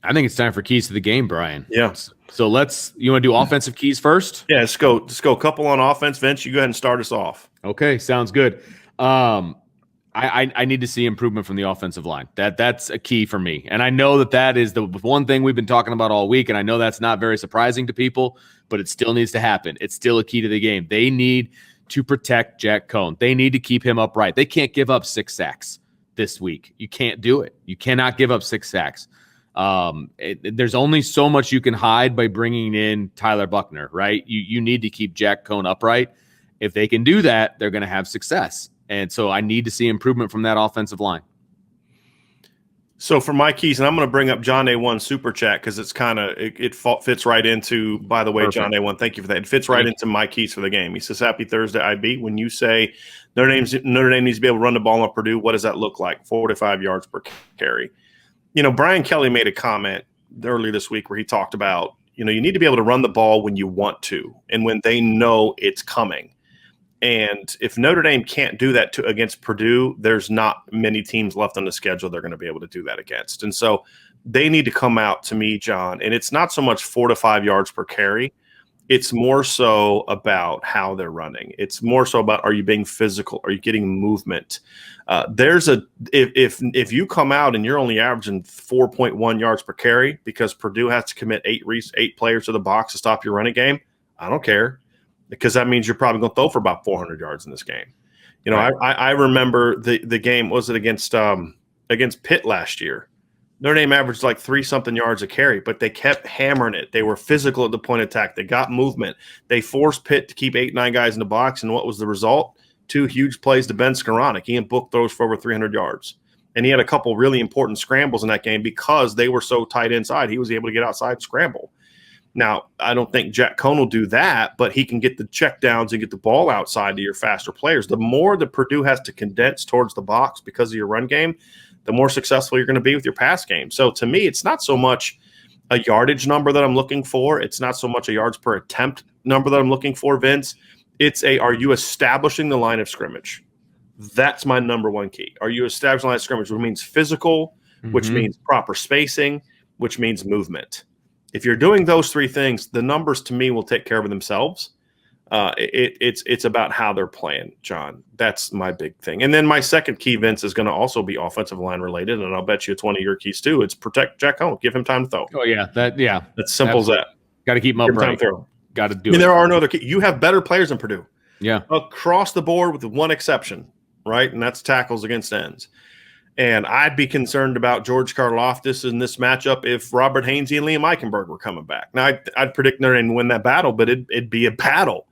I think it's time for keys to the game, Brian. Yeah. So you want to do offensive keys first? Yeah, let's go a couple on offense. Vince, you go ahead and start us off. Okay, sounds good. I need to see improvement from the offensive line. That's a key for me. And I know that is the one thing we've been talking about all week, and I know that's not very surprising to people, but it still needs to happen. It's still a key to the game. They need to protect Jack Cohn. They need to keep him upright. They can't give up 6 sacks this week. You can't do it. You cannot give up 6 sacks. There's only so much you can hide by bringing in Tyler Buckner, right? You need to keep Jack Cohn upright. If they can do that, they're going to have success. And so I need to see improvement from that offensive line. So for my keys, and I'm going to bring up John A1 Super Chat because it's kind of it fits right into, by the way, perfect. John A1, thank you for that. It fits right into my keys for the game. He says, happy Thursday, IB. When you say Notre Dame needs to be able to run the ball on Purdue, what does that look like? 4 to 5 yards per carry. You know, Brian Kelly made a comment earlier this week where he talked about, you need to be able to run the ball when you want to and when they know it's coming. And if Notre Dame can't do that against Purdue, there's not many teams left on the schedule they're going to be able to do that against. And so they need to come out to me, John, and it's not so much 4 to 5 yards per carry. It's more so about how they're running. It's more so about, are you being physical? Are you getting movement? If you come out and you're only averaging 4.1 yards per carry because Purdue has to commit 8 players to the box to stop your running game, I don't care. Because that means you're probably going to throw for about 400 yards in this game. Right. I remember the game, was it against Pitt last year? Notre Dame averaged like 3-something yards a carry, but they kept hammering it. They were physical at the point of attack. They got movement. They forced Pitt to keep 8-9 guys in the box, and what was the result? 2 huge plays to Ben Scaronick. He and Book throws for over 300 yards. And he had a couple really important scrambles in that game because they were so tight inside. He was able to get outside and scramble. Now, I don't think Jack Cohn will do that, but he can get the checkdowns and get the ball outside to your faster players. The more that Purdue has to condense towards the box because of your run game, the more successful you're going to be with your pass game. So to me, it's not so much a yardage number that I'm looking for. It's not so much a yards per attempt number that I'm looking for, Vince. It's are you establishing the line of scrimmage? That's my number one key. Are you establishing the line of scrimmage, which means physical, which means proper spacing, which means movement. If you're doing those 3 things, the numbers to me will take care of themselves. It's about how they're playing, John. That's my big thing. And then my second key, Vince, is going to also be offensive line related, and I'll bet you it's one of your keys too. It's protect Jack Cohn. Give him time to throw. Oh yeah, that's simple as that. Got to keep him upright. Got to do it. There are no other keys. You have better players than Purdue. Yeah, across the board with one exception, right? And that's tackles against ends. And I'd be concerned about George Karlaftis in this matchup if Robert Hainsey and Liam Eichenberg were coming back. Now, I'd predict Notre Dame to win that battle, but it'd be a battle.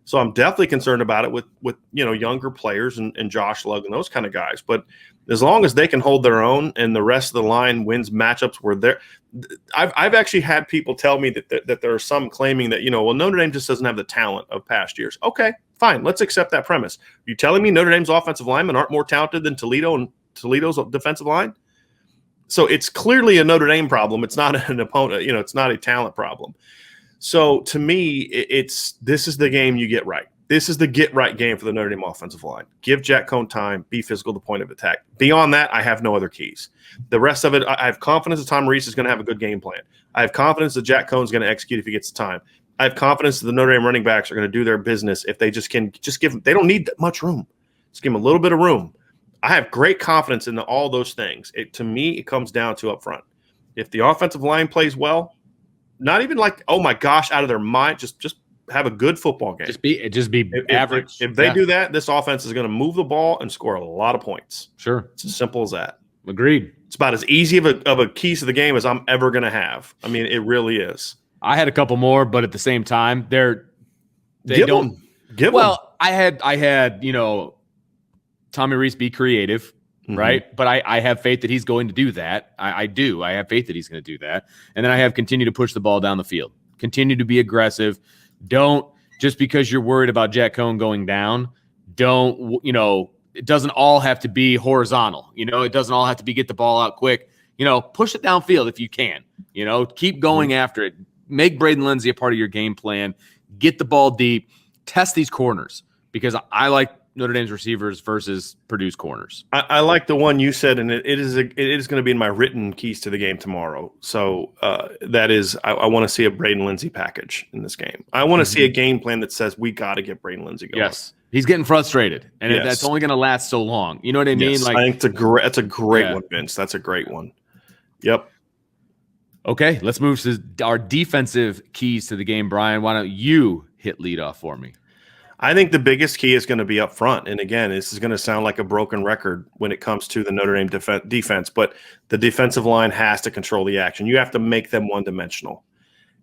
So I'm definitely concerned about it with younger players and Josh Lugg and those kind of guys. But as long as they can hold their own and the rest of the line wins matchups where they're – I've actually had people tell me that there are some claiming that, Notre Dame just doesn't have the talent of past years. Okay, fine. Let's accept that premise. Are you telling me Notre Dame's offensive linemen aren't more talented than Toledo's defensive line? So it's clearly a Notre Dame problem. It's not an opponent, it's not a talent problem. So to me, this is the game you get right. This is the get right game for the Notre Dame offensive line. Give Jack Cohn time, be physical at the point of attack. Beyond that, I have no other keys. The rest of it, I have confidence that Tom Reese is going to have a good game plan. I have confidence that Jack Cohn's going to execute if he gets the time. I have confidence that the Notre Dame running backs are going to do their business if they just give them. They don't need that much room. Just give them a little bit of room. I have great confidence in all those things. To me, it comes down to up front. If the offensive line plays well, not even like, oh my gosh, out of their mind, just have a good football game. Just be average. If they do that, this offense is going to move the ball and score a lot of points. Sure. It's as simple as that. Agreed. It's about as easy of a keys to the game as I'm ever going to have. I mean, it really is. I had a couple more, but at the same time, they don't give them. Well, I had Tommy Reese be creative, right? But I have faith that he's going to do that. I do. I have faith that he's going to do that. And then I have continue to push the ball down the field. Continue to be aggressive. Don't, just because you're worried about Jack Cohn going down, it doesn't all have to be horizontal. It doesn't all have to be get the ball out quick. Push it downfield if you can. Keep going after it. Make Braden Lindsey a part of your game plan. Get the ball deep. Test these corners because I like Notre Dame's receivers versus Purdue's corners. I like the one you said, and it is going to be in my written keys to the game tomorrow. So that is, I want to see a Braden Lindsey package in this game. I want to see a game plan that says we got to get Braden Lindsey going. Yes, he's getting frustrated, and that's only going to last so long. You know what I mean? Like, I think that's a great one, Vince. That's a great one. Yep. Okay, let's move to our defensive keys to the game. Brian, why don't you hit leadoff for me? I think the biggest key is going to be up front. And again, this is going to sound like a broken record when it comes to the Notre Dame defense, but the defensive line has to control the action. You have to make them one-dimensional.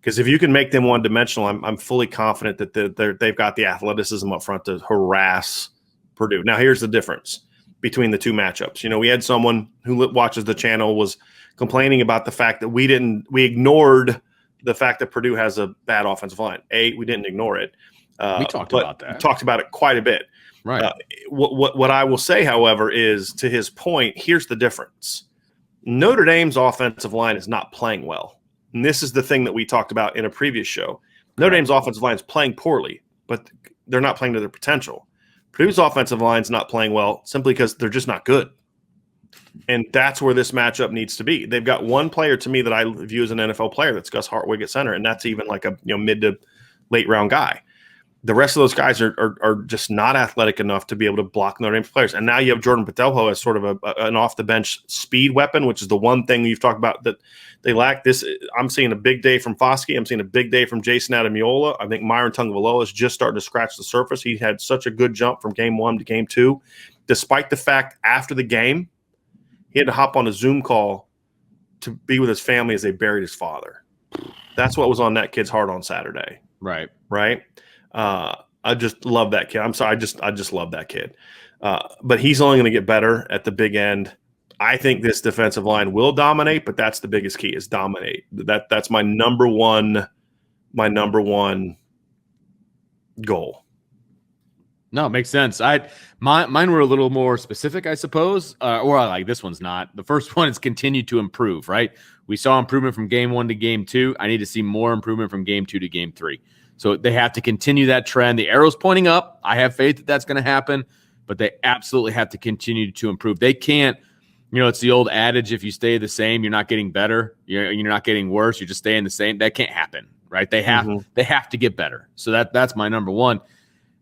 Because if you can make them one-dimensional, I'm fully confident that they've got the athleticism up front to harass Purdue. Now, here's the difference between the two matchups. You know, we had someone who watches the channel was complaining about the fact that we ignored the fact that Purdue has a bad offensive line. We didn't ignore it. We talked about that. We talked about it quite a bit. Right. What I will say, however, is to his point, here's the difference. Notre Dame's offensive line is not playing well. And this is the thing that we talked about in a previous show. Notre Dame's offensive line is playing poorly, but they're not playing to their potential. Purdue's offensive line is not playing well simply because they're just not good. And that's where this matchup needs to be. They've got one player to me that I view as an NFL player. That's Gus Hartwig at center, and that's even like a mid to late round guy. The rest of those guys are just not athletic enough to be able to block Notre Dame's players. And now you have Jordan Patelho as sort of an off-the-bench speed weapon, which is the one thing you've talked about that they lack. I'm seeing a big day from Foskey. I'm seeing a big day from Jason Adamiola. I think Myron Tungavaloa is just starting to scratch the surface. He had such a good jump from game 1 to game 2, despite the fact after the game he had to hop on a Zoom call to be with his family as they buried his father. That's what was on that kid's heart on Saturday. Right. I just love that kid. I'm sorry. I just love that kid. But he's only going to get better at the big end. I think this defensive line will dominate, but that's the biggest key is dominate. That's my number one goal. No, it makes sense. Mine were a little more specific, I suppose. Or like this one's not. The first one is continue to improve, right? We saw improvement from game 1 to game 2. I need to see more improvement from game 2 to game 3. So they have to continue that trend. The arrow's pointing up. I have faith that that's going to happen, but they absolutely have to continue to improve. They can't, it's the old adage, if you stay the same, you're not getting better. You're not getting worse. You're just staying the same. That can't happen, right? They have to get better. So that's my number one.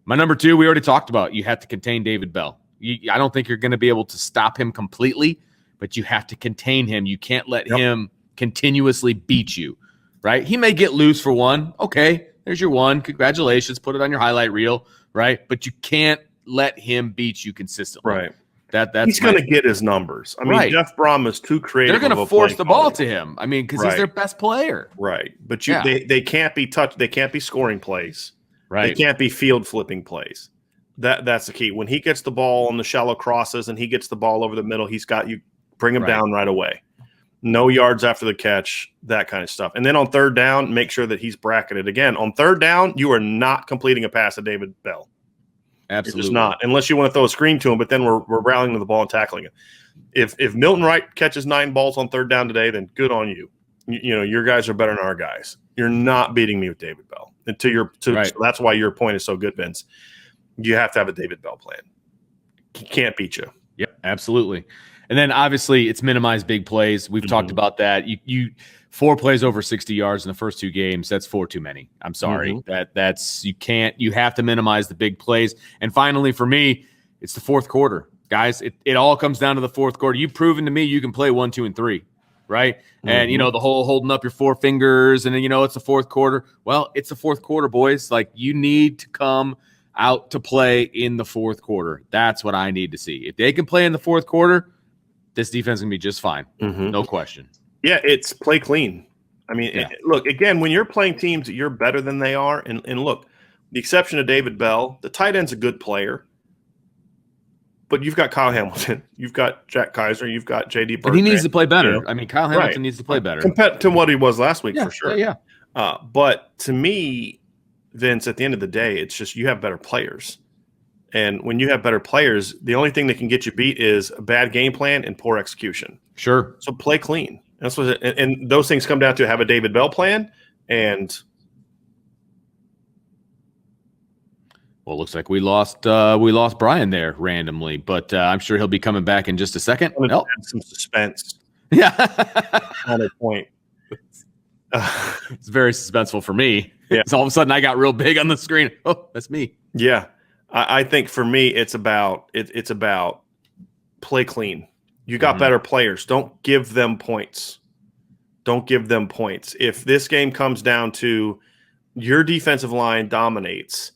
My number 2, we already talked about. You have to contain David Bell. I don't think you're going to be able to stop him completely, but you have to contain him. You can't let him continuously beat you, right? He may get loose for one. Okay. There's your one. Congratulations. Put it on your highlight reel, right? But you can't let him beat you consistently. Right. That's he's going to get his numbers. I mean, Jeff Brom is too creative. They're going to force the ball to him. I mean, because he's their best player. Right. But they can't be touched. They can't be scoring plays. Right. They can't be field flipping plays. That's the key. When he gets the ball on the shallow crosses and he gets the ball over the middle, he's got you bring him down right away. No yards after the catch, that kind of stuff. And then on third down, make sure that he's bracketed. Again, on third down, you are not completing a pass to David Bell. Absolutely. You're just not, unless you want to throw a screen to him, but then we're rallying to the ball and tackling it. If Milton Wright catches 9 balls on third down today, then good on you. Your guys are better than our guys. You're not beating me with David Bell. And so that's why your point is so good, Vince. You have to have a David Bell plan. He can't beat you. Yep, absolutely. And then obviously it's minimize big plays. We've talked about that. You 4 plays over 60 yards in the first 2 games. That's 4 too many. I'm sorry. That's you have to minimize the big plays. And finally, for me, it's the fourth quarter. Guys, it all comes down to the fourth quarter. You've proven to me you can play 1, 2, and 3, right? And the whole holding up your 4 fingers and then it's the fourth quarter. Well, it's the fourth quarter, boys. Like you need to come out to play in the fourth quarter. That's what I need to see. If they can play in the fourth quarter, this defense is going to be just fine. No question. Yeah, it's play clean. I mean, look, again, when you're playing teams that you're better than they are, and look, the exception of David Bell, the tight end's a good player, but you've got Kyle Hamilton, you've got Jack Kaiser, you've got J.D. Bertrand. And he needs to play better. I mean, Kyle Hamilton needs to play better. Compared to what he was last week, for sure. Yeah. But to me, Vince, at the end of the day, it's just you have better players. And when you have better players, the only thing that can get you beat is a bad game plan and poor execution. Sure. So play clean. That's what, and those things come down to have a David Bell plan. And Well, looks like we lost Bryan there randomly, but I'm sure he'll be coming back in just a second. I'm gonna Nope. add some suspense Yeah. on a point. It's very suspenseful for me. Yeah. So all of a sudden I got real big on the screen. Oh, that's me. Yeah. I think for me, it's about play clean. You got better players. Don't give them points. Don't give them points. If this game comes down to your defensive line dominates,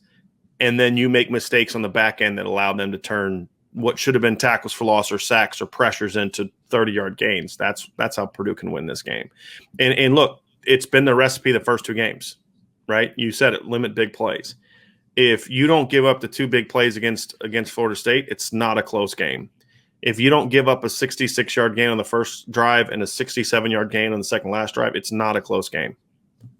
and then you make mistakes on the back end that allow them to turn what should have been tackles for loss or sacks or pressures into 30-yard gains, that's how Purdue can win this game. And look, it's been the recipe the first 2 games, right? You said it, limit big plays. If you don't give up the 2 big plays against Florida State, it's not a close game. If you don't give up a 66-yard gain on the first drive and a 67-yard gain on the second last drive, it's not a close game.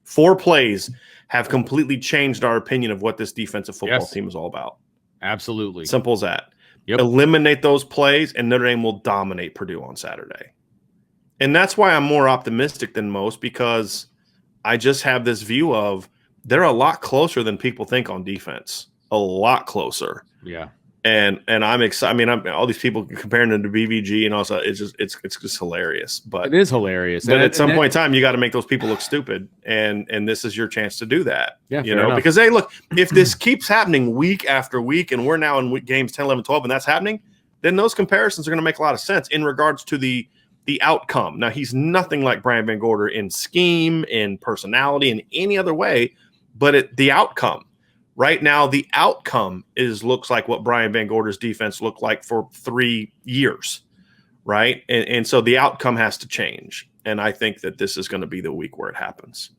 4 plays have completely changed our opinion of what this defensive football team is all about. Absolutely. Simple as that. Yep. Eliminate those plays, and Notre Dame will dominate Purdue on Saturday. And that's why I'm more optimistic than most, because I just have this view of they're a lot closer than people think on defense. A lot closer. Yeah. And I'm excited. I mean, all these people comparing them to BVG and also it's just hilarious. But it is hilarious. But at some point in time, you got to make those people look stupid, and this is your chance to do that. Yeah, you know, enough. because hey, look, if this keeps happening week after week, and we're now in games 10, 11, 12, and that's happening, then those comparisons are going to make a lot of sense in regards to the outcome. Now, he's nothing like Bryan Van Gorder in scheme, in personality, in any other way, but the outcome. Right now, the outcome looks like what Bryan Van Gorder's defense looked like for 3 years, right? And so the outcome has to change. And I think that this is going to be the week where it happens.